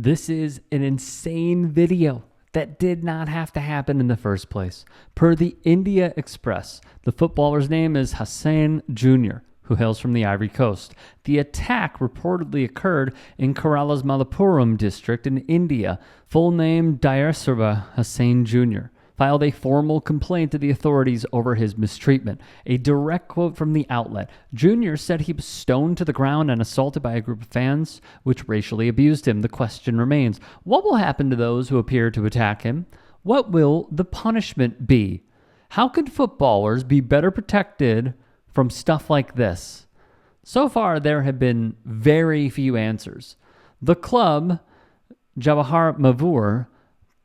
This is an insane video that did not have to happen in the first place. Per the India Express, the footballer's name is Hassan Jr., who hails from the Ivory Coast. The attack reportedly occurred in Kerala's Malappuram district in India. Full name Dayasarva Hassan Jr. filed a formal complaint to the authorities over his mistreatment. A direct quote from the outlet. Jr. said he was stoned to the ground and assaulted by a group of fans, which racially abused him. The question remains, what will happen to those who appear to attack him? What will the punishment be? How could footballers be better protected from stuff like this? So far, there have been very few answers. The club, Jawahar Mavur,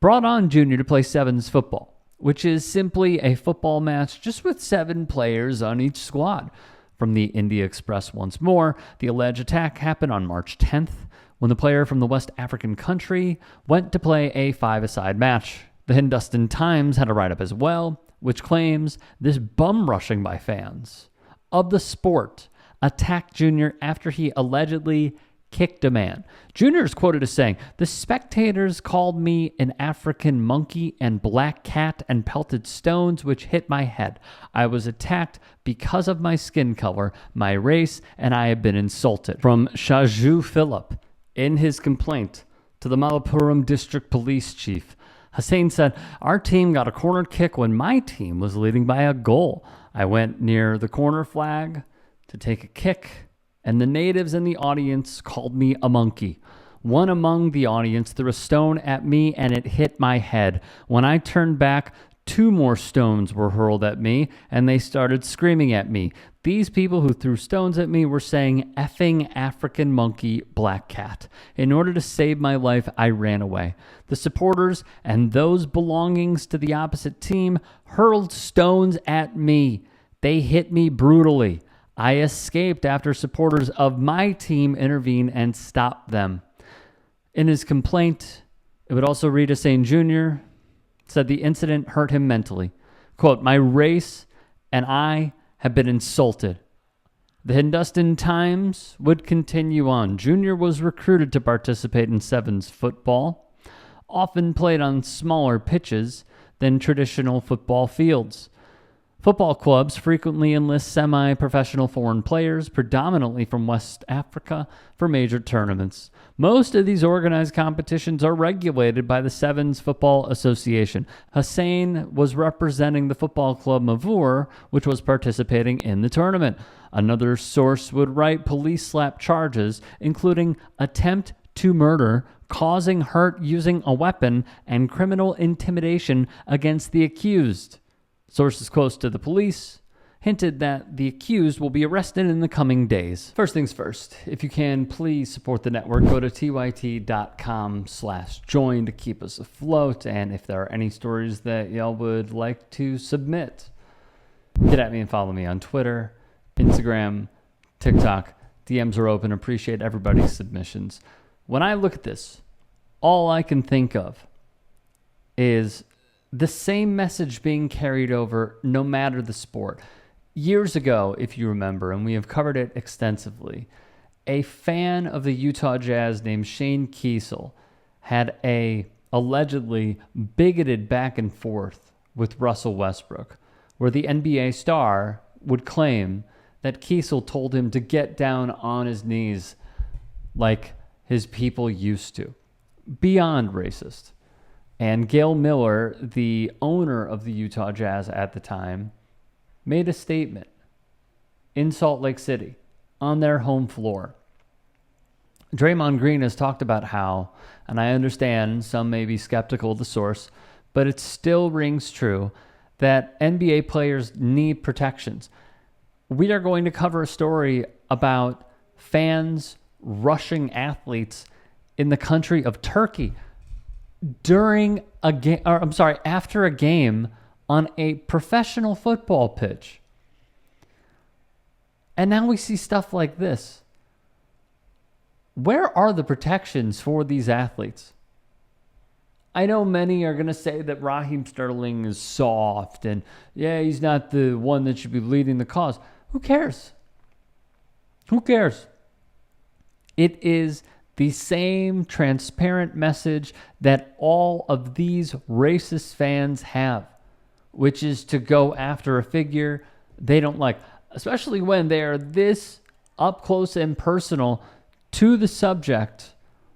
brought on Junior to play sevens football, which is simply a football match just with 7 players on each squad. From the India Express once more, the alleged attack happened on March 10th when the player from the West African country went to play a 5-a-side match. The Hindustan Times had a write-up as well, which claims this bum rushing by fans of the sport attacked Junior after he allegedly kicked a man. Junior is quoted as saying, "The spectators called me an African monkey and black cat and pelted stones which hit my head. I was attacked because of my skin color, my race, and I have been insulted." From Shaju Philip, in his complaint to the Malappuram District Police Chief, Hassan said, "Our team got a corner kick when my team was leading by a goal. I went near the corner flag to take a kick, and the natives in the audience called me a monkey. One among the audience threw a stone at me and it hit my head. When I turned back, 2 more stones were hurled at me and they started screaming at me. These people who threw stones at me were saying, 'effing African monkey, black cat.' In order to save my life, I ran away. The supporters and those belongings to the opposite team hurled stones at me. They hit me brutally. I escaped after supporters of my team intervened and stopped them." In his complaint, it would also read Hassan Jr. said the incident hurt him mentally. Quote, "My race and I have been insulted." The Hindustan Times would continue on. Junior was recruited to participate in sevens football, often played on smaller pitches than traditional football fields. Football clubs frequently enlist semi-professional foreign players, predominantly from West Africa, for major tournaments. Most of these organized competitions are regulated by the Sevens Football Association. Hassan was representing the football club Mavur, which was participating in the tournament. Another source would write police slap charges, including attempt to murder, causing hurt using a weapon, and criminal intimidation against the accused. Sources close to the police hinted that the accused will be arrested in the coming days. First things first, if you can, please support the network. Go to tyt.com/join to keep us afloat. And if there are any stories that y'all would like to submit, get at me and follow me on Twitter, Instagram, TikTok. DMs are open. Appreciate everybody's submissions. When I look at this, all I can think of is the same message being carried over no matter the sport. Years ago, if you remember, and we have covered it extensively, a fan of the Utah Jazz named Shane Kiesel had a allegedly bigoted back and forth with Russell Westbrook, where the NBA star would claim that Kiesel told him to get down on his knees like his people used to. Beyond racist. And Gail Miller, the owner of the Utah Jazz at the time, made a statement in Salt Lake City on their home floor. Draymond Green has talked about how, and I understand some may be skeptical of the source, but it still rings true that NBA players need protections. We are going to cover a story about fans rushing athletes in the country of Turkey during a game, after a game on a professional football pitch. And now we see stuff like this. Where are the protections for these athletes? I know many are going to say that Raheem Sterling is soft and, yeah, he's not the one that should be leading the cause. Who cares? Who cares? It is the same transparent message that all of these racist fans have, which is to go after a figure they don't like, especially when they are this up close and personal to the subject,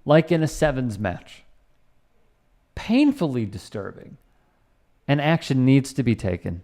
like in a sevens match. Painfully disturbing, and action needs to be taken.